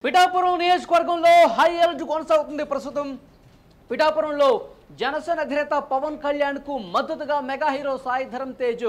పిఠాపురం నియోజకవర్గంలో high alert కొనసాగుతుంది. ప్రస్తుతం పిఠాపురంలో జనసేన అధినేత పవన్ కళ్యాణ్ కు మద్దతుగా మెగా హీరో సాయి ధరమ్ తేజ్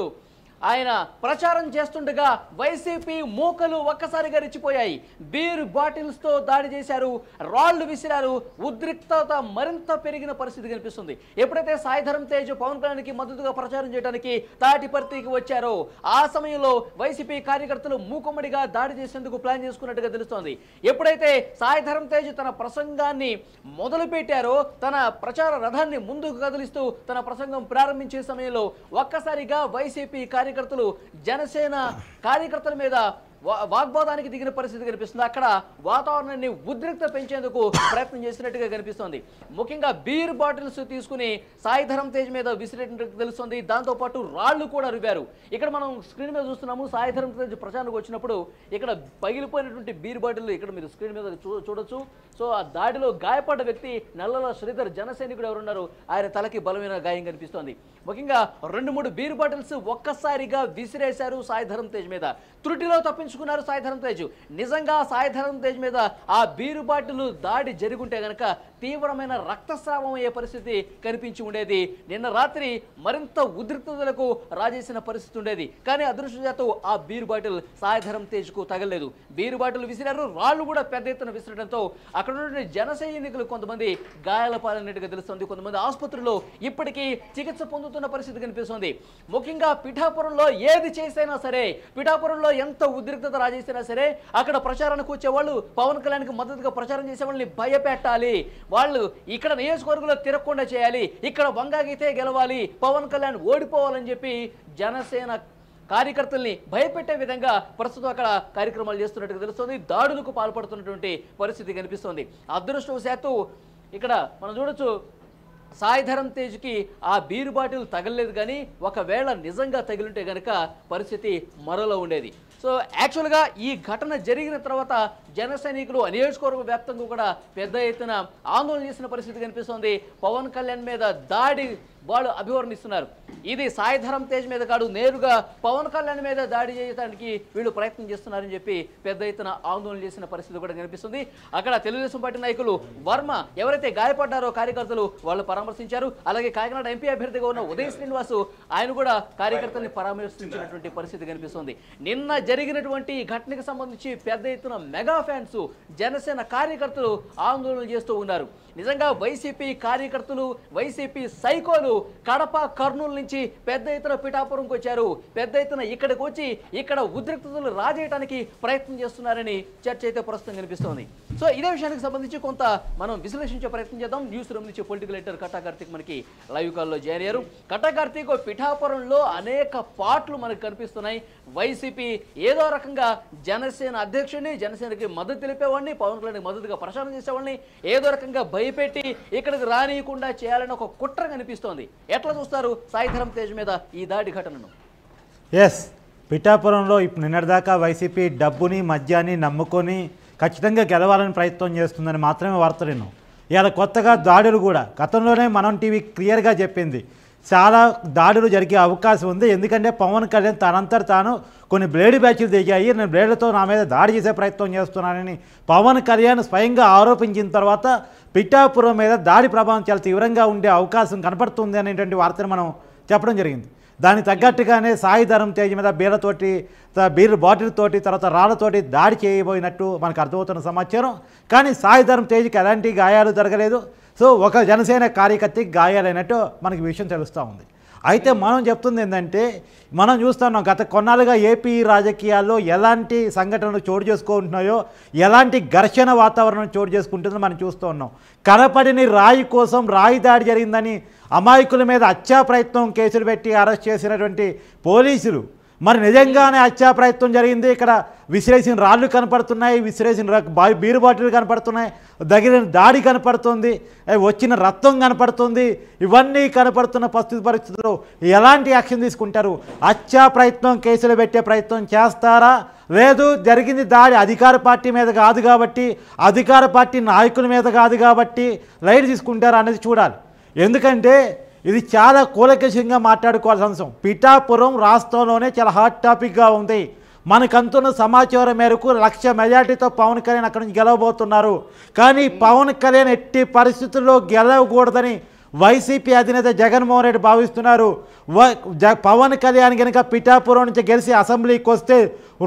ఆయన ప్రచారం చేస్తుండగా వైసీపీ మూకలు ఒక్కసారిగా రెచ్చిపోయాయి. బీర్ బాటిల్స్ తో దాడి చేశారు, రాళ్లు విసిరారు. ఉద్రిక్తత మరింత పెరిగిన పరిస్థితి కనిపిస్తుంది. ఎప్పుడైతే సాయి ధరమ్ తేజ్ పవన్ కళ్యాణ్కి మద్దతుగా ప్రచారం చేయడానికి తాటిపర్తికి వచ్చారో ఆ సమయంలో వైసీపీ కార్యకర్తలు మూకుమ్మడిగా దాడి చేసేందుకు ప్లాన్ చేసుకున్నట్టుగా తెలుస్తోంది. ఎప్పుడైతే సాయి ధరమ్ తేజ్ తన ప్రసంగాన్ని మొదలు పెట్టారో, తన ప్రచార రథాన్ని ముందుకు కదిలిస్తూ తన ప్రసంగం ప్రారంభించే సమయంలో ఒక్కసారిగా వైసీపీ కార్యకర్తలు జనసేన కార్యకర్తల మీద వాగ్వాదానికి దిగిన పరిస్థితి కనిపిస్తుంది. అక్కడ వాతావరణాన్ని ఉద్రిక్త పెంచేందుకు ప్రయత్నం చేసినట్టుగా కనిపిస్తోంది. ముఖ్యంగా బీర్ బాటిల్స్ తీసుకుని సాయి ధరమ్ తేజ్ మీద విసిరేటట్టు తెలుస్తుంది. దాంతోపాటు రాళ్లు కూడా రువ్వారు. ఇక్కడ మనం స్క్రీన్ మీద చూస్తున్నాము. సాయి ధరమ్ తేజ్ ప్రచారానికి వచ్చినప్పుడు ఇక్కడ పగిలిపోయినటువంటి బీర్ బాటిల్ ఇక్కడ మీరు స్క్రీన్ మీద చూడొచ్చు. సో ఆ దాడిలో గాయపడ్డ వ్యక్తి నల్లల శ్రీధర్ జనసైనికుడు ఎవరున్నారు, ఆయన తలకి బలమైన గాయం కనిపిస్తోంది. ముఖ్యంగా 2-3 బీర్ బాటిల్స్ ఒక్కసారిగా విసిరేశారు సాయి ధరమ్ తేజ్ మీద. త్రుటిలో తప్పించుకున్నారు సాయి ధరమ్ తేజ్. నిజంగా సాయి ధరమ్ తేజ్ మీద ఆ బీరు బాటిల్ దాడి జరుగుంటే గనక తీవ్రమైన రక్తస్రావం అయ్యే పరిస్థితి కనిపించి ఉండేది. నిన్న రాత్రి మరింత ఉద్రిక్తతలకు రాజేసిన పరిస్థితి ఉండేది. కానీ అదృష్టవశాత్తు ఆ బీరు బాటిల్ సాయి ధరమ్ తేజ్ కు తగలేదు. బీరు బాటిల్ విసిరారు, రాళ్లు కూడా పెద్ద ఎత్తున విసిరడంతో అక్కడ ఉన్న జన సైనికులు కొంతమంది గాయాల పాలైనట్టుగా తెలుస్తుంది. కొంతమంది ఆసుపత్రిలో ఇప్పటికీ చికిత్స పొందుతున్న పరిస్థితి కనిపిస్తుంది. ముఖ్యంగా పిఠాపురంలో ఏది చేసైనా సరే, పిఠాపురంలో ఎంత ఉద్రిక్తత రాజేసినా సరే, అక్కడ ప్రచారానికి వచ్చేవాళ్ళు పవన్ కళ్యాణ్కి మద్దతుగా ప్రచారం చేసే వాళ్ళని భయపెట్టాలి. వాళ్ళు ఇక్కడ నియోజకవర్గంలో తిరగకుండా చేయాలి, ఇక్కడ వంగాగితే గెలవాలి, పవన్ కళ్యాణ్ ఓడిపోవాలని చెప్పి జనసేన కార్యకర్తల్ని భయపెట్టే విధంగా ప్రస్తుతం అక్కడ కార్యక్రమాలు చేస్తున్నట్టుగా తెలుస్తుంది. దాడులకు పాల్పడుతున్నటువంటి పరిస్థితి కనిపిస్తోంది. అదృష్టవశాత్తు ఇక్కడ మనం చూడొచ్చు, సాయి ధరమ్ తేజ్కి ఆ బీరు బాటిల్ తగలలేదు. కానీ ఒకవేళ నిజంగా తగిలింటే గనక పరిస్థితి మరోలా ఉండేది. సో యాక్చువల్గా ఈ ఘటన జరిగిన తర్వాత జన సైనికులు నియోజకవర్గ వ్యాప్తంగా కూడా పెద్ద ఎత్తున ఆందోళన చేసిన పరిస్థితి కనిపిస్తోంది. పవన్ కళ్యాణ్ మీద దాడి వాళ్ళు అభివర్ణిస్తున్నారు. ఇది సాయి ధరమ్ తేజ్ మీద కాదు, నేరుగా పవన్ కళ్యాణ్ మీద దాడి చేయడానికి వీళ్ళు ప్రయత్నం చేస్తున్నారని చెప్పి పెద్ద ఎత్తున ఆందోళన చేసిన పరిస్థితి కూడా కనిపిస్తుంది. అక్కడ తెలుగుదేశం పార్టీ నాయకులు వర్మ ఎవరైతే గాయపడ్డారో కార్యకర్తలు వాళ్ళు పరామర్శించారు. అలాగే కాకినాడ ఎంపీ అభ్యర్థిగా ఉన్న ఉదయ్ శ్రీనివాస్ ఆయన కూడా కార్యకర్తల్ని పరామర్శించినటువంటి పరిస్థితి కనిపిస్తుంది. నిన్న జరిగినటువంటి ఘటనకు సంబంధించి పెద్ద ఎత్తున మెగా ఫ్యాన్స్ జనసేన కార్యకర్తలు ఆందోళన చేస్తూ ఉన్నారు. నిజంగా వైసీపీ కార్యకర్తలు, వైసీపీ సైకోలు కడప, కర్నూలు నుంచి పెద్ద ఎత్తున పిఠాపురంకి వచ్చారు. పెద్ద ఎత్తున ఇక్కడికి వచ్చి ఇక్కడ ఉద్రిక్తతలు రాజేయడానికి ప్రయత్నం చేస్తున్నారని చర్చ అయితే ప్రస్తుతం కనిపిస్తోంది. సో ఇదే విషయానికి సంబంధించి కొంత మనం విశ్లేషించే ప్రయత్నం చేద్దాం. న్యూస్ రూమ్ నుంచి పొలిటికల్ ఎడిటర్ కట్టా కార్తీక్ మనకి లైవ్ కాల్లో జాయిన్ అయ్యారు. కట్టా కార్తీక్, పిఠాపురంలో అనేక పార్ట్లు మనకు కనిపిస్తున్నాయి. వైసీపీ ఏదో రకంగా జనసేన అధ్యక్షుడిని, జనసేనకి మద్దతు తెలిపేవాడిని, పవన్ కళ్యాణ్కి మద్దతుగా ప్రచారం చేసేవాడిని ఏదో రకంగా భయపెట్టి ఇక్కడికి రానియకుండా చేయాలని ఒక కుట్ర కనిపిస్తోంది. ఎట్లా చూస్తారు సాయి ధరమ్ తేజ్ మీద ఈ దాడి ఘటనను? ఎస్, పిఠాపురంలో ఇప్పుడు నిన్నటిదాకా వైసీపీ డబ్బుని మద్యాన్ని నమ్ముకొని ఖచ్చితంగా గెలవాలని ప్రయత్నం చేస్తుందని మాత్రమే వార్తలు విన్నాం. ఇవాళ కొత్తగా దాడులు కూడా గతంలోనే మనం టీవీ క్లియర్గా చెప్పింది, చాలా దాడులు జరిగే అవకాశం ఉంది. ఎందుకంటే పవన్ కళ్యాణ్ తనంతట తాను కొన్ని బ్లేడ్ బ్యాచ్లు దిగాయి, నేను బ్లేడ్లతో నా మీద దాడి చేసే ప్రయత్నం చేస్తున్నానని పవన్ కళ్యాణ్ స్వయంగా ఆరోపించిన తర్వాత పిఠాపురం మీద దాడి ప్రభావం చాలా తీవ్రంగా ఉండే అవకాశం కనపడుతుంది అనేటువంటి వార్తను మనం చెప్పడం జరిగింది. దానికి తగ్గట్టుగానే సాయి ధరమ్ తేజ్ మీద బీర్ బాటిల్ తోటి తర్వాత రాళ్లతోటి దాడి చేయబోయినట్టు మనకు అర్థమవుతున్న సమాచారం. కానీ సాయి ధరమ్ తేజ్కి ఎలాంటి గాయాలు జరగలేదు. సో ఒక జనసేన కార్యకర్తకి గాయాలైనట్టు మనకి విషయం తెలుస్తూ ఉంది. అయితే మనం చెప్తుంది ఏంటంటే, మనం చూస్తున్నాం గత కొన్నాళ్ళుగా ఏపీ రాజకీయాల్లో ఎలాంటి సంఘటనలు చోటు చేసుకుంటున్నాయో, ఎలాంటి ఘర్షణ వాతావరణం చోటు చేసుకుంటుందో మనం చూస్తూ ఉన్నాం. కనపడిని రాయి కోసం రాయి దాడి జరిగిందని అమాయకుల మీద హత్యా ప్రయత్నం కేసులు పెట్టి అరెస్ట్ చేసినటువంటి పోలీసులు మరి నిజంగానే హత్యా ప్రయత్నం జరిగింది. ఇక్కడ విసిరేసిన రాళ్ళు కనపడుతున్నాయి, విసిరేసిన బీరు బాటిల్ కనపడుతున్నాయి, దగ్గర దాడి కనపడుతుంది, వచ్చిన రక్తం కనపడుతుంది. ఇవన్నీ కనపడుతున్న పరిస్థితుల్లో ఎలాంటి యాక్షన్ తీసుకుంటారు? హత్యా ప్రయత్నం కేసులు పెట్టే ప్రయత్నం చేస్తారా? లేదు, జరిగింది దాడి అధికార పార్టీ మీద కాదు కాబట్టి, అధికార పార్టీ నాయకుల మీద కాదు కాబట్టి లైట్ తీసుకుంటారా అనేది చూడాలి. ఎందుకంటే ఇది చాలా కూలకషంగా మాట్లాడుకోవాల్సిన అంశం. పిఠాపురం రాష్ట్రంలోనే చాలా హాట్ టాపిక్గా ఉంది. మనకంతున్న సమాచారం మేరకు 1,00,000 మెజార్టీతో పవన్ కళ్యాణ్ అక్కడి నుంచి గెలవబోతున్నారు. కానీ పవన్ కళ్యాణ్ ఎట్టి పరిస్థితుల్లో గెలవకూడదని వైసీపీ అధినేత జగన్మోహన్ రెడ్డి భావిస్తున్నారు. పవన్ కళ్యాణ్ కనుక పిఠాపురం నుంచి గెలిచి అసెంబ్లీకి వస్తే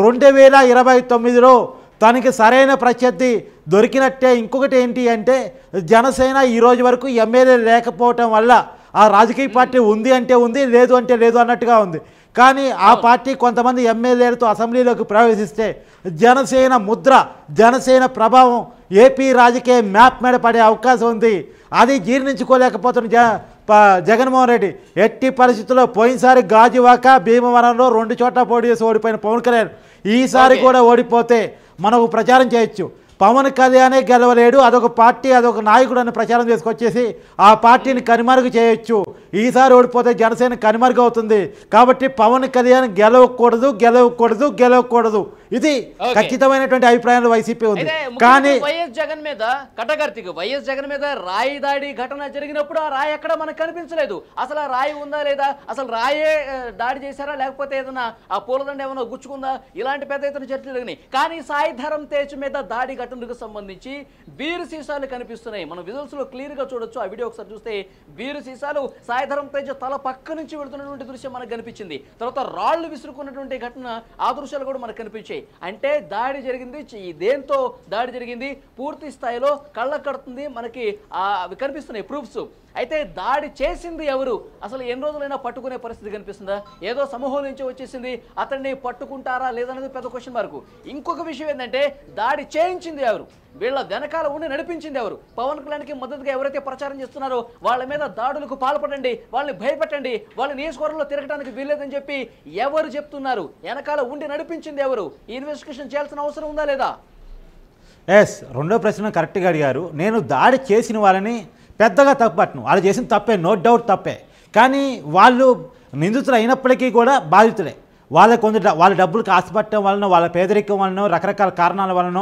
2029లో తనకి సరైన ప్రత్యర్థి దొరికినట్టే. ఇంకొకటి ఏంటి అంటే జనసేన ఈ రోజు వరకు ఎమ్మెల్యే లేకపోవటం వల్ల ఆ రాజకీయ పార్టీ ఉంది అంటే ఉంది, లేదు అంటే లేదు అన్నట్టుగా ఉంది. కానీ ఆ పార్టీ కొంతమంది ఎమ్మెల్యేలతో అసెంబ్లీలోకి ప్రవేశిస్తే జనసేన ముద్ర, జనసేన ప్రభావం ఏపీ రాజకీయ మ్యాప్ మీద పడే అవకాశం ఉంది. అది జీర్ణించుకోలేకపోతున్న జగన్మోహన్ రెడ్డి ఎట్టి పరిస్థితుల్లో పోయినసారి గాజువాక, భీమవరంలో 2 చోట్ల పోటీ చేసి ఓడిపోయిన పవన్ కళ్యాణ్ ఈసారి కూడా ఓడిపోతే మనకు ప్రచారం చేయొచ్చు. పవన్ కళ్యాణే గెలవలేడు, అదొక పార్టీ, అదొక నాయకుడు అని ప్రచారం చేసుకొచ్చేసి ఆ పార్టీని కనుమరుగు చేయొచ్చు. ఈసారి ఓడిపోతే జనసేన కనుమరుగు అవుతుంది. కాబట్టి పవన్ కళ్యాణ్ గెలవకూడదు, గెలవకూడదు, గెలవకూడదు. ఇది ఖచ్చితమైనటువంటి అభిప్రాయంలో వైసీపీ ఉంది. కానీ వైఎస్ జగన్ మీద కటకర్తికి వైఎస్ జగన్ మీద రాయి దాడి ఘటన జరిగినప్పుడు ఆ రాయి ఎక్కడ మనకు కనిపించలేదు. అసలు ఆ రాయి ఉందా లేదా, అసలు రాయే దాడి చేశారా లేకపోతే ఏదైనా ఆ పూలదండ ఏమైనా గుచ్చుకుందా, ఇలాంటి పెద్ద ఎత్తున చర్చలు జరిగినాయి. కానీ సాయిధరం తేజ్ మీద దాడి ఘటనకు సంబంధించి బీరు సీసాలు కనిపిస్తున్నాయి. మనం విజువల్స్ లో క్లియర్ గా చూడొచ్చు. ఆ వీడియో ఒకసారి చూస్తే బీరు సీసాలు సాయిధరం తేజ్ తల పక్క నుంచి వెళుతున్నటువంటి దృశ్యం మనకు కనిపించింది. తర్వాత రాళ్లు విసురుకున్నటువంటి ఘటన, ఆ దృశ్యాలు కూడా మనకు కనిపించాయి. అంటే దాడి జరిగింది. దేంతో దాడి జరిగింది పూర్తి స్థాయిలో కళ్ళ కడుతుంది, మనకి అవి కనిపిస్తున్నాయి ప్రూఫ్స్. అయితే దాడి చేసింది ఎవరు, అసలు ఎన్ని రోజులైనా పట్టుకునే పరిస్థితి కనిపిస్తుందా, ఏదో సమూహం నుంచి వచ్చేసింది అతన్ని పట్టుకుంటారా లేదనేది పెద్ద క్వశ్చన్ మార్కు. ఇంకొక విషయం ఏంటంటే దాడి చేయించింది ఎవరు, వీళ్ళ వెనకాల ఉండి నడిపించింది ఎవరు, పవన్ కళ్యాణ్కి మద్దతుగా ఎవరైతే ప్రచారం చేస్తున్నారో వాళ్ళ మీద దాడులకు పాల్పడండి, వాళ్ళని భయపెట్టండి, వాళ్ళ నియోజకవర్గంలో తిరగడానికి వీల్లేదని చెప్పి ఎవరు చెప్తున్నారు, వెనకాల ఉండి నడిపించింది ఎవరు, ఈ ఇన్వెస్టిగేషన్ చేయాల్సిన అవసరం ఉందా లేదా? రెండో ప్రశ్న కరెక్ట్గా అడిగారు. నేను దాడి చేసిన వాళ్ళని పెద్దగా తప్పట్ను, వాళ్ళు చేసిన తప్పే, నో డౌట్ తప్పే. కానీ వాళ్ళు నిందితులు అయినప్పటికీ కూడా బాధితులే. వాళ్ళ డబ్బులకు ఆశపట్టడం వలన, వాళ్ళ పేదరికం వలన, రకరకాల కారణాల వలన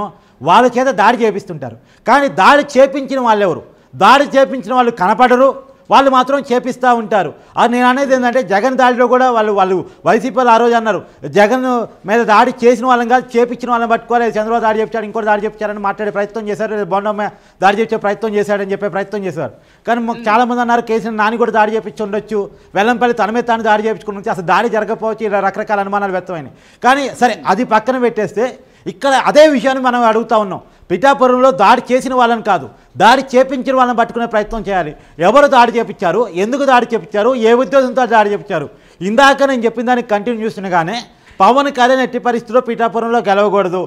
వాళ్ళ చేత దాడి చేపిస్తుంటారు. కానీ దాడి చేపించిన వాళ్ళు ఎవరు, దాడి చేపించిన వాళ్ళు కనపడరు, వాళ్ళు మాత్రం చేపిస్తూ ఉంటారు. అది నేను అనేది ఏంటంటే జగన్ దాడిలో కూడా వాళ్ళు వైసీపీలో ఆ రోజు అన్నారు జగన్ మీద దాడి చేసిన వాళ్ళని కాదు చేపించిన వాళ్ళని పట్టుకోవాలి, చంద్రబాబు దాడి చేపించాడు, ఇంకోటి దాడి చేపించారని మాట్లాడే ప్రయత్నం చేశారు, బొండమ్మ దాడి చేపించే ప్రయత్నం చేశాడని చెప్పే ప్రయత్నం చేశారు. కానీ చాలామంది అన్నారు కేసీఆర్ నాని కూడా దాడి చేపించి ఉండొచ్చు, వెల్లంపల్లి తన మీద తాను దాడి చేయించుకుని ఉండొచ్చు, అసలు దాడి జరగకపోవచ్చు, ఇలా రకరకాల అనుమానాలు వ్యక్తమైనాయి. కానీ సరే అది పక్కన పెట్టేస్తే ఇక్కడ అదే విషయాన్ని మనం అడుగుతూ ఉన్నాం. పిఠాపురంలో దాడి చేసిన వాళ్ళని కాదు, దాడి చేపించిన వాళ్ళని పట్టుకునే ప్రయత్నం చేయాలి. ఎవరు దాడి చేపించారు, ఎందుకు దాడి చేపించారు, ఏ ఉద్దేశంతో దాడి చేపించారు. ఇందాక నేను చెప్పిన దానికి కంటిన్యూ చేస్తుండగానే పవన్ కళ్యాణ్ ఎట్టి పరిస్థితుల్లో పిఠాపురంలో గెలవకూడదు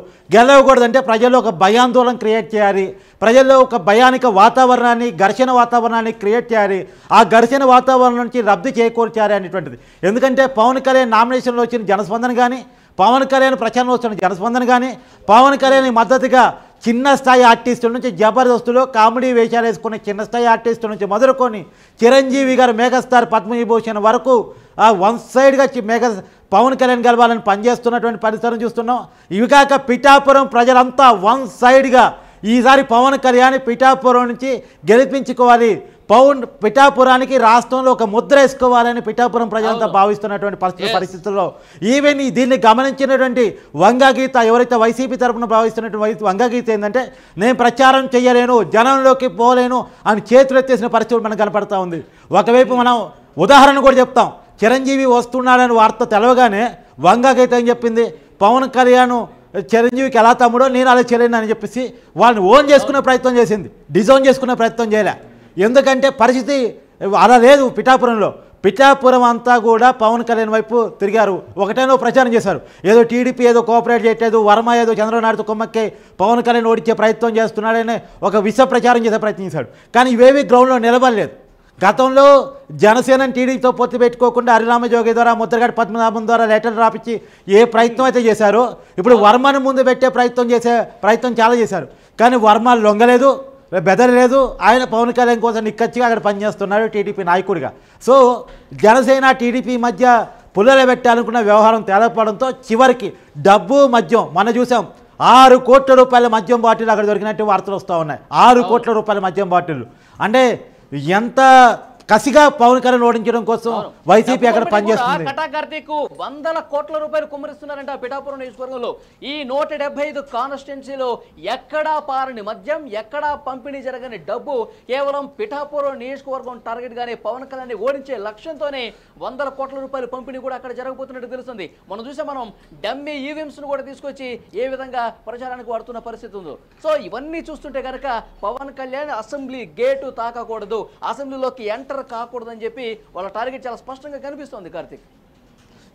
అంటే ప్రజల్లో ఒక భయాందోళన క్రియేట్ చేయాలి, ప్రజల్లో ఒక భయానిక వాతావరణాన్ని, ఘర్షణ వాతావరణాన్ని క్రియేట్ చేయాలి, ఆ ఘర్షణ వాతావరణం నుంచి రద్దు చేకూర్చాలి అనేటువంటిది. ఎందుకంటే పవన్ కళ్యాణ్ నామినేషన్లో వచ్చిన జనస్పందన కానీ, పవన్ కళ్యాణ్ ప్రచారంలో వస్తున్న జనస్పందన కానీ, పవన్ కళ్యాణ్ మద్దతుగా చిన్న స్థాయి ఆర్టిస్టుల నుంచి జబర్దస్తులో కామెడీ వేషాలు వేసుకునే చిన్న స్థాయి ఆర్టిస్టుల నుంచి మొదలుకొని చిరంజీవి గారు మెగాస్టార్ పద్మవిభూషణ్ వరకు వన్ సైడ్గా పవన్ కళ్యాణ్ గెలవాలని పనిచేస్తున్నటువంటి పరిస్థితులను చూస్తున్నాం. ఇవి కాక పిఠాపురం ప్రజలంతా వన్ సైడ్గా ఈసారి పవన్ కళ్యాణ్ పిఠాపురం నుంచి గెలిపించుకోవాలి, పిఠాపురానికి రాష్ట్రంలో ఒక ముద్ర వేసుకోవాలని పిఠాపురం ప్రజలంతా భావిస్తున్నటువంటి పరిస్థితుల్లో ఈవెన్ దీన్ని గమనించినటువంటి వంగగీత, ఎవరైతే వైసీపీ తరఫున భావిస్తున్నటువంటి వంగగీత ఏంటంటే నేను ప్రచారం చేయలేను, జనంలోకి పోలేను అని చేతులు ఎత్తేసిన పరిస్థితులు మనకు కనపడతా ఉంది. ఒకవైపు మనం ఉదాహరణ కూడా చెప్తాం, చిరంజీవి వస్తున్నాడని వార్త తెలవగానే వంగగీత ఏం చెప్పింది, పవన్ కళ్యాణ్ చిరంజీవికి ఎలా తమ్ముడో నేను అలా చేయలేను అని చెప్పేసి వాళ్ళని ఓన్ చేసుకునే ప్రయత్నం చేసింది, డిజోన్ చేసుకునే ప్రయత్నం చేయలే. ఎందుకంటే పరిస్థితి అలా లేదు. పిఠాపురం అంతా కూడా పవన్ కళ్యాణ్ వైపు తిరిగారు. ఒకటేనో ప్రచారం చేశారు, ఏదో టీడీపీ ఏదో కోఆపరేట్ చేయట్లేదు, వర్మ ఏదో చంద్రబాబు నాయుడుతో కొమ్మక్కి పవన్ కళ్యాణ్ ఓడించే ప్రయత్నం చేస్తున్నాడని ఒక విష ప్రచారం చేసే ప్రయత్నం చేశాడు. కానీ ఇవేవి గ్రౌండ్లో నిలబడలేదు. గతంలో జనసేన టీడీపీతో పొత్తు పెట్టుకోకుండా హరిరామజోగి ద్వారా, ముద్రగడ పద్మనాభం ద్వారా లెటర్లు రాపించి ఏ ప్రయత్నం అయితే చేశారో ఇప్పుడు వర్మను ముందు పెట్టే ప్రయత్నం చాలా చేశారు. కానీ వర్మ లొంగలేదు, బెదరలేదు. ఆయన పవన్ కళ్యాణ్ కోసం నిక్కచ్చిగా అక్కడ పనిచేస్తున్నాడు టీడీపీ నాయకుడిగా. సో జనసేన టీడీపీ మధ్య పుల్లలు పెట్టాలనుకున్న వ్యవహారం తేలకపోవడంతో చివరికి డబ్బు మద్యం మనం చూసాం. 6 కోట్ల రూపాయల మద్యం బాటిల్ అక్కడ దొరికినట్టు వార్తలు వస్తూ ఉన్నాయి. 6 కోట్ల రూపాయల మద్యం బాటిల్ అంటే ఎంత కసిగా పవన్ కళ్యాణ్ ఓడించడం కోసం వైసీపీ అక్కడ పనిచేస్తుంది. కటా కార్తీక్ వందల కోట్ల రూపాయలు కుమ్మరిస్తున్నారంట పిఠాపురం నియోజకవర్గంలో. ఈ 175 కాన్స్టిట్యున్సీలో ఎక్కడా పారని మద్యం, ఎక్కడా పంపిణీ జరగని డబ్బు కేవలం పిఠాపురం నియోజకవర్గం టార్గెట్ గానే పవన్ కళ్యాణ్ ఓడించే లక్ష్యంతోనే వందల కోట్ల రూపాయల పంపిణీ కూడా అక్కడ జరగబోతున్నట్టు తెలుస్తుంది. మనం చూసాం, మనం డమ్మీ ఈవీఎంస్ ను కూడా తీసుకొచ్చి ఏ విధంగా ప్రచారానికి వాడుతున్న పరిస్థితి ఉందో. సో ఇవన్నీ చూస్తుంటే కనుక పవన్ కళ్యాణ్ అసెంబ్లీ గేటు తాకకూడదు, అసెంబ్లీలోకి ఎంటర్ కాకూడదని చెప్పి వాళ్ళ టార్గెట్ చాలా స్పష్టంగా కనిపిస్తోంది కార్తీక్.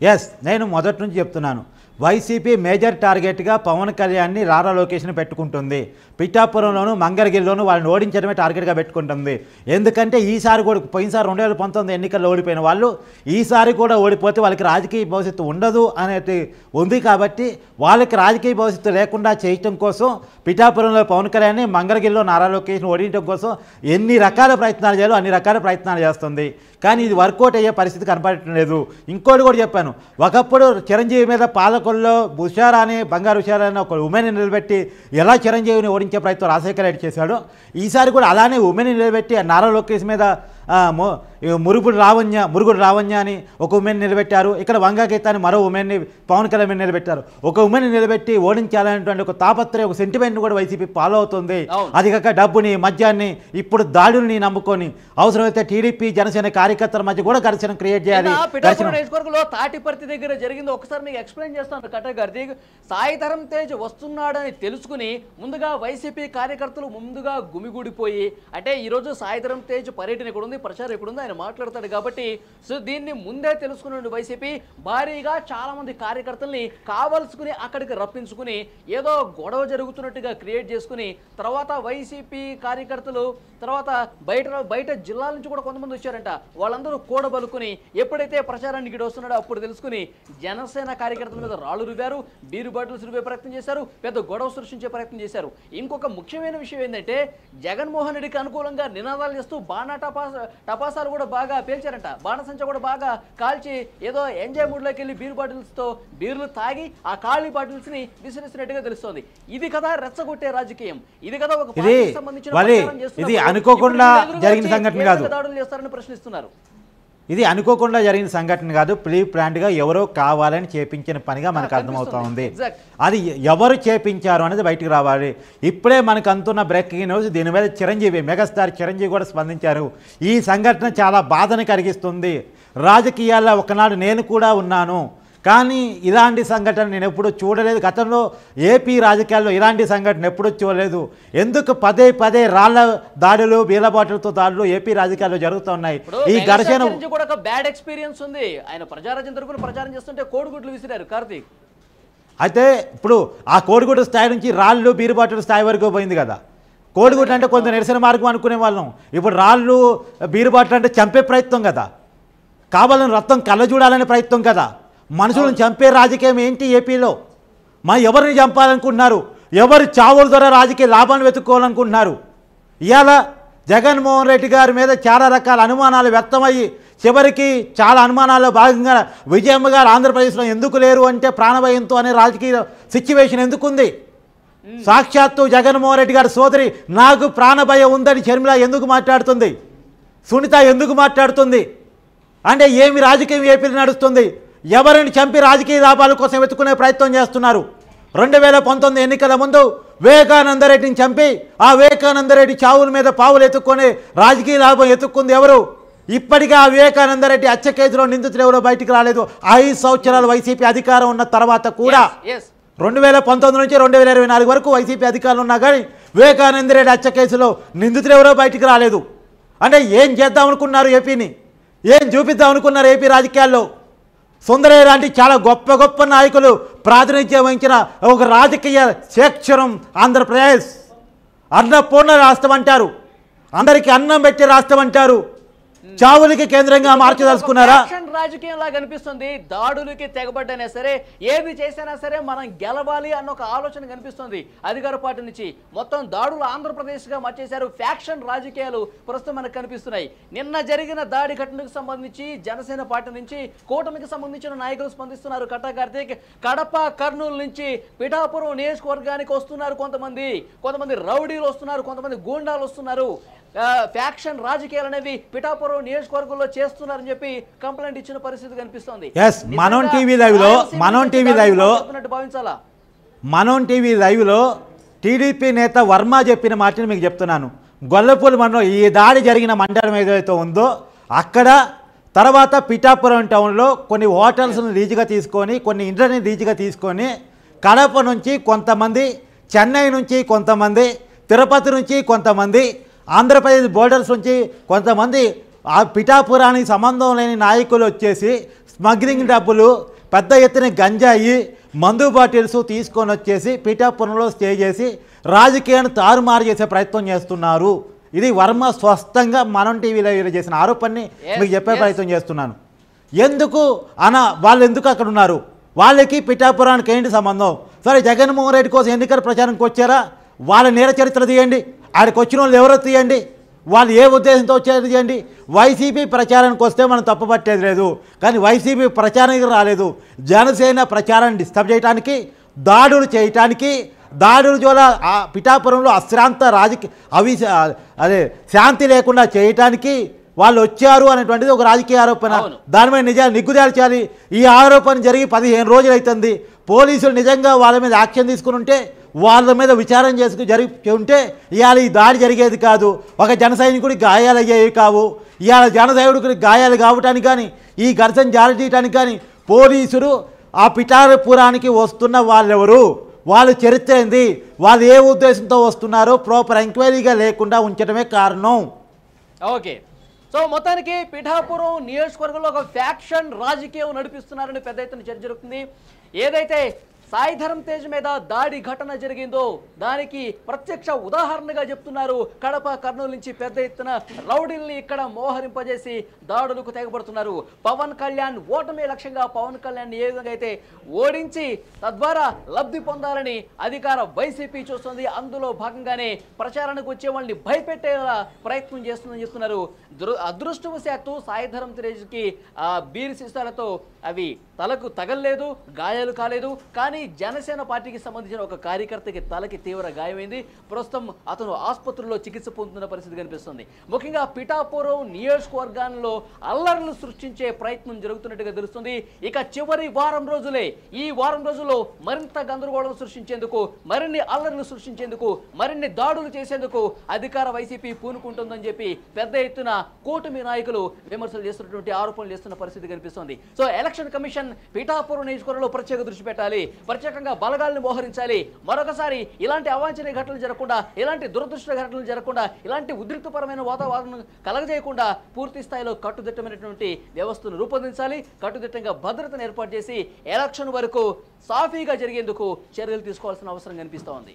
ఎస్, నేను మొదటి నుంచి చెప్తున్నాను, వైసీపీ మేజర్ టార్గెట్గా పవన్ కళ్యాణ్ని రారా లొకేషన్ పెట్టుకుంటుంది. పిఠాపురంలోను మంగళగిరిలోను వాళ్ళని ఓడించడమే టార్గెట్గా పెట్టుకుంటుంది. ఎందుకంటే ఈసారి కూడా పోయినసారి 2019 ఎన్నికల్లో ఓడిపోయిన వాళ్ళు ఈసారి కూడా ఓడిపోతే వాళ్ళకి రాజకీయ భవిష్యత్తు ఉండదు అనేది ఉంది. కాబట్టి వాళ్ళకి రాజకీయ భవిష్యత్తు లేకుండా చేయటం కోసం పిఠాపురంలో పవన్ కళ్యాణ్ని, మంగళగిరిలో నారా లొకేషన్ ఓడించడం కోసం ఎన్ని రకాల ప్రయత్నాలు చేయాలో అన్ని రకాల ప్రయత్నాలు చేస్తుంది. కానీ ఇది వర్కౌట్ అయ్యే పరిస్థితి కనపడటం లేదు. ఇంకోటి కూడా చెప్పాను, ఒకప్పుడు చిరంజీవి మీద పాలకొల్లో ఉషారాని, బంగారు ఉషారాని ఒక ఉమెన్ నిలబెట్టి ఎలా చిరంజీవిని ఓడించే ప్రయత్నం రాజశేఖర రెడ్డి చేశాడు, ఈసారి కూడా అలానే ఉమెన్ నిలబెట్టి నారా లోకేష్ మీద మురుగుడు రావణ్య అని ఒక ఉమెన్ నిలబెట్టారు. ఇక్కడ వంగగీత అని మరో ఉమెన్ని పవన్ కళ్యాణ్ మీద నిలబెట్టారు. ఒక ఉమెన్ నిలబెట్టి ఓడించాలనేటువంటి ఒక తాపత్రయం, ఒక సెంటిమెంట్ కూడా వైసీపీ ఫాలో అవుతుంది. అది కాక డబ్బుని, మద్యాన్ని, ఇప్పుడు దాడుల్ని నమ్ముకొని అవసరమైతే టీడీపీ జనసేన కార్యకర్తల మధ్య కూడా ఘర్షణ క్రియేట్ చేయాలి. తాటిపర్తి దగ్గర జరిగింది ఒకసారి మీకు ఎక్స్ప్లెయిన్ చేస్తాను కటా కార్తీక్. సాయి ధరమ్ తేజ్ వస్తున్నాడని తెలుసుకుని ముందుగా వైసీపీ కార్యకర్తలు ముందుగా గుమిగూడిపోయి, అంటే ఈరోజు సాయి ధరమ్ తేజ్ పర్యటన ఇక్కడ ఉంది, ప్రచారం ఇక్కడ ఉంది, ఆయన మాట్లాడతాడు కాబట్టి సో దీన్ని ముందే తెలుసుకున్న వైసీపీ భారీగా చాలా మంది కార్యకర్తల్ని కావలసుకుని అక్కడికి రప్పించుకుని ఏదో గొడవ జరుగుతున్నట్టుగా క్రియేట్ చేసుకుని తర్వాత వైసీపీ కార్యకర్తలు తర్వాత బయట జిల్లాల నుంచి కూడా కొంతమంది వచ్చారంట. వాళ్ళందరూ కూడబలుకుని ఎప్పుడైతే ప్రచారానికి ఇక్కడ వస్తున్నాడో అప్పుడు తెలుసుకుని జనసేన కార్యకర్తల మీద రాళ్లు రువ్వారు, బీరు బాటిల్స్ రువ్వే ప్రయత్నం చేశారు, పెద్ద గొడవ సృష్టించే ప్రయత్నం చేశారు. ఇంకొక ముఖ్యమైన విషయం ఏంటంటే జగన్మోహన్ రెడ్డికి అనుకూలంగా నినాదాలు చేస్తూ టపాసాలు కూడా బాగా పేల్చారంట. బాణసంచ కూడా బాగా కాల్చి ఏదో ఎంజాయ్ మూడ్లోకి వెళ్ళి బీర్ బాటిల్స్తో బీర్లు తాగి ఆ ఖాళీ బాటిల్స్ ని విసిరిస్తున్నట్టుగా తెలుస్తోంది. ఇది కదా రెచ్చగొట్టే రాజకీయం, ఇది కదా ఒక పార్టీకి సంబంధించిన ఇది అనుకోకుండా జరిగిన సంఘటన కాదు, దాడులు చేస్తారని ప్రశ్నిస్తున్నారు. ఇది అనుకోకుండా జరిగిన సంఘటన కాదు, ప్రీ ప్లాన్డ్గా ఎవరో కావాలని చేపించిన పనిగా మనకు అర్థమవుతా ఉంది. అది ఎవరు చేపించారు అనేది బయటకు రావాలి. ఇప్పుడే మనకు అందుతున్న బ్రేకింగ్ న్యూస్, దీని మీద చిరంజీవి, మెగాస్టార్ చిరంజీవి కూడా స్పందించారు. ఈ సంఘటన చాలా బాధను కలిగిస్తుంది. రాజకీయాల్లో ఒకనాడు నేను కూడా ఉన్నాను, కానీ ఇలాంటి సంఘటన నేను ఎప్పుడూ చూడలేదు. గతంలో ఏపీ రాజకీయాల్లో ఇలాంటి సంఘటన ఎప్పుడూ చూడలేదు. ఎందుకు పదే పదే రాళ్ల దాడులు, బీల బాటిల్తో దాడులు ఏపీ రాజకీయాల్లో జరుగుతున్నాయి? ఈ ఘర్షణ కూడా ఒక బ్యాడ్ ఎక్స్పీరియన్స్ ఉంది. ఆయన ప్రజారాజ్యం తరపున ప్రచారం చేస్తుంటే కోడిగుడ్లు విసిరారు కార్తీక్. అయితే ఇప్పుడు ఆ కోడిగుడ్డు స్థాయి నుంచి రాళ్ళు, బీరు బాటిల్ స్థాయి వరకు పోయింది కదా. కోడిగుడ్డు అంటే కొంత నిరసన మార్గం అనుకునే వాళ్ళం, ఇప్పుడు రాళ్ళు, బీరు బాటిల్ అంటే చంపే ప్రయత్నం కదా, కావాలని రక్తం కళ్ళజూడాలనే ప్రయత్నం కదా. మనుషులను చంపే రాజకీయం ఏంటి ఏపీలో? ఎవరిని చంపాలనుకుంటున్నారు? ఎవరి చావుల ద్వారా రాజకీయ లాభాన్ని వెతుక్కోవాలనుకుంటున్నారు? ఇవాళ జగన్మోహన్ రెడ్డి గారి మీద చాలా రకాల అనుమానాలు వ్యక్తమయ్యి చివరికి చాలా అనుమానాల్లో భాగంగా విజయమ్మ గారు ఆంధ్రప్రదేశ్లో ఎందుకు లేరు అంటే ప్రాణభయంతో అనే రాజకీయ సిచ్యువేషన్ ఎందుకుంది? సాక్షాత్తు జగన్మోహన్ రెడ్డి గారి సోదరి నాకు ప్రాణభయం ఉందని షర్మిల ఎందుకు మాట్లాడుతుంది? సునీత ఎందుకు మాట్లాడుతుంది? అంటే ఏమి రాజకీయం ఏపీలో నడుస్తుంది? ఎవరిని చంపి రాజకీయ లాభాల కోసం వెతుక్కునే ప్రయత్నం చేస్తున్నారు. 2019 ఎన్నికల ముందు వివేకానందరెడ్డిని చంపి ఆ వివేకానందరెడ్డి చావుల మీద పావులు ఎత్తుక్కొని రాజకీయ లాభం ఎత్తుక్కుంది ఎవరు? ఇప్పటికీ ఆ వివేకానందరెడ్డి హత్య కేసులో నిందితులు ఎవరో బయటికి రాలేదు. 5 సంవత్సరాలు వైసీపీ అధికారం ఉన్న తర్వాత కూడా 2019 నుంచి 2024 వరకు వైసీపీ అధికారులు ఉన్నా కానీ వివేకానందరెడ్డి హత్య కేసులో నిందితులు ఎవరో బయటికి రాలేదు. అంటే ఏం చేద్దాం అనుకున్నారు? ఏపీని ఏం చూపిద్దాం అనుకున్నారు? ఏపీ రాజకీయాల్లో సుందరయ్య లాంటి చాలా గొప్ప గొప్ప నాయకులు ప్రాతినిధ్యం వహించిన ఒక రాజకీయ క్షేత్రం ఆంధ్రప్రదేశ్. అన్నపూర్ణ రాష్ట్రం అంటారు, అందరికీ అన్నం పెట్టే రాష్ట్రం అంటారు. చావులకి కేంద్రంగా మార్చదలుచుకున్నారా? రాజకీయంలా కనిపిస్తుంది. దాడులకి తెగబడ్డైనా సరే, ఏది చేసినా సరే మనం గెలవాలి అన్న ఒక ఆలోచన కనిపిస్తుంది అధికార పార్టీ నుంచి. మొత్తం దాడులు ఆంధ్రప్రదేశ్ గా మార్చేశారు. ఫ్యాక్షన్ రాజకీయాలు ప్రస్తుతం మనకు కనిపిస్తున్నాయి. నిన్న జరిగిన దాడి ఘటనకు సంబంధించి జనసేన పార్టీ నుంచి కూటమికి సంబంధించిన నాయకులు స్పందిస్తున్నారు. కటా కార్తీక్, కడప, కర్నూలు నుంచి పిఠాపురం నియోజకవర్గానికి వస్తున్నారు కొంతమంది రౌడీలు వస్తున్నారు, కొంతమంది గూండాలు వస్తున్నారు. ఫ్యాక్షన్ రాజకీయాలు అనేవి పిఠాపురం నియోజకవర్గంలో చేస్తున్నారని చెప్పి కంప్లైంట్ ఇచ్చిన పరిస్థితి కనిపిస్తోంది. మనం టీవీ లైవ్లో టీడీపీ నేత వర్మ చెప్పిన మాటని మీకు చెప్తున్నాను. గొల్లపూడి మండలం ఈ దాడి జరిగిన మండలం ఏదైతే ఉందో అక్కడ తర్వాత పిఠాపురం టౌన్లో కొన్ని హోటల్స్ని లీజుగా తీసుకొని కొన్ని ఇండ్లని లీజుగా తీసుకొని కడప నుంచి కొంతమంది, చెన్నై నుంచి కొంతమంది, తిరుపతి నుంచి కొంతమంది, ఆంధ్రప్రదేశ్ బోర్డర్స్ నుంచి కొంతమంది ఆ పిఠాపురానికి సంబంధం లేని నాయకులు వచ్చేసి స్మగ్లింగ్ డబ్బులు, పెద్ద ఎత్తున గంజాయి, మందు బాటిల్స్ తీసుకొని వచ్చేసి పిఠాపురంలో స్టే చేసి రాజకీయాన్ని తారుమారు చేసే ప్రయత్నం చేస్తున్నారు. ఇది వర్మ స్పష్టంగా మనం టీవీలో చేసిన ఆరోపణని మీకు చెప్పే ప్రయత్నం చేస్తున్నాను. వాళ్ళు ఎందుకు అక్కడ ఉన్నారు, వాళ్ళకి పిఠాపురానికి ఏంటి సంబంధం? సరే, జగన్మోహన్ రెడ్డి కోసం ఎన్నికల ప్రచారానికి వచ్చారా? వాళ్ళ నేర చరిత్ర తీయండి, ఆడికి వచ్చిన వాళ్ళు ఎవరో తీయండి, వాళ్ళు ఏ ఉద్దేశంతో వచ్చారు తీయండి. వైసీపీ ప్రచారానికి వస్తే మనం తప్పుపట్టేది లేదు, కానీ వైసీపీ ప్రచారానికి రాలేదు. జనసేన ప్రచారాన్ని డిస్టర్బ్ చేయడానికి, దాడులు చేయటానికి, దాడుల జోల పిఠాపురంలో అశ్రాంత శాంతి లేకుండా చేయటానికి వాళ్ళు వచ్చారు అనేటువంటిది ఒక రాజకీయ ఆరోపణ. దాని మీద నిజాలు నిగ్గుదేల్చాలి. ఈ ఆరోపణ జరిగి 15 రోజులు అవుతుంది. పోలీసులు నిజంగా వాళ్ళ మీద యాక్షన్ తీసుకుని ఉంటే, వాళ్ళ మీద విచారణ జరిగి ఉంటే ఇవాళ ఈ దాడి జరిగేది కాదు, ఒక జన సైనికుడికి గాయాలు అయ్యేవి కావు. ఇవాళ జన సైనికుడికి గాయాలు కావటానికి కానీ, ఈ ఘర్షణ జారీ చేయడానికి కానీ పోలీసులు ఆ పిఠాపురానికి వస్తున్న వాళ్ళెవరు, వాళ్ళ చరిత్ర ఏంది, వాళ్ళు ఏ ఉద్దేశంతో వస్తున్నారో ప్రాపర్ ఎంక్వైరీగా లేకుండా ఉంచడమే కారణం. ఓకే, సో మొత్తానికి పిఠాపురం నియోజకవర్గంలో ఒక ఫ్యాక్షన్ రాజకీయం నడిపిస్తున్నారని పెద్ద ఎత్తున చర్చ జరుగుతుంది. ఏదైతే సాయిధరం తేజ్ మీద దాడి ఘటన జరిగిందో దానికి ప్రత్యక్ష ఉదాహరణగా చెప్తున్నారు. కడప, కర్నూలు నుంచి పెద్ద ఎత్తున రౌడీల్ని ఇక్కడ మోహరింపజేసి దాడులకు తెగబడుతున్నారు. పవన్ కళ్యాణ్ ఓటమి లక్ష్యంగా పవన్ కళ్యాణ్ ఏ విధంగా అయితే ఓడించి తద్వారా లబ్ధి పొందాలని అధికార వైసీపీ చూస్తుంది. అందులో భాగంగానే ప్రచారానికి వచ్చే వాళ్ళని భయపెట్టేలా ప్రయత్నం చేస్తుందని చెప్తున్నారు. అదృష్టవశాత్తు సాయిధరం తేజ్కి బీర్ సీసాలతో అవి తలకు తగలలేదు, గాయాలు కాలేదు. కానీ జనసేన పార్టీకి సంబంధించిన ఒక కార్యకర్తకి తలకి తీవ్ర గాయమైంది. ప్రస్తుతం అతను ఆసుపత్రిలో చికిత్స పొందుతున్న పరిస్థితి కనిపిస్తుంది. ముఖ్యంగా పిఠాపురం నియోజకవర్గాల్లో అల్లర్లు సృష్టించే ప్రయత్నం జరుగుతున్నట్టుగా తెలుస్తుంది. ఇక చివరి వారం రోజులే, ఈ వారం రోజుల్లో మరింత గందరగోళం సృష్టించేందుకు, మరిన్ని అల్లర్లు సృష్టించేందుకు, మరిన్ని దాడులు చేసేందుకు అధికార వైసీపీ పూనుకుంటుందని చెప్పి పెద్ద ఎత్తున కూటమి నాయకులు విమర్శలు చేస్తున్నటువంటి ఆరోపణలు చేస్తున్న పరిస్థితి కనిపిస్తుంది. సో ఎలక్షన్ కమిషన్ పిఠాపురం నియోజకవర్గంలో ప్రత్యేక దృష్టి పెట్టాలి, ప్రత్యేకంగా బలగాలను మోహరించాలి. మరొకసారి ఇలాంటి అవాంఛనీయ ఘటనలు జరగకుండా, ఇలాంటి దురదృష్ట ఘటనలు జరగకుండా, ఇలాంటి ఉద్రిక్తపరమైన వాతావరణం కలగజేయకుండా పూర్తి స్థాయిలో కట్టుదిట్టమైనటువంటి వ్యవస్థను రూపొందించాలి. కట్టుదిట్టంగా భద్రతను ఏర్పాటు చేసి ఎలక్షన్ వరకు సాఫీగా జరిగేందుకు చర్యలు తీసుకోవాల్సిన అవసరం కనిపిస్తోంది.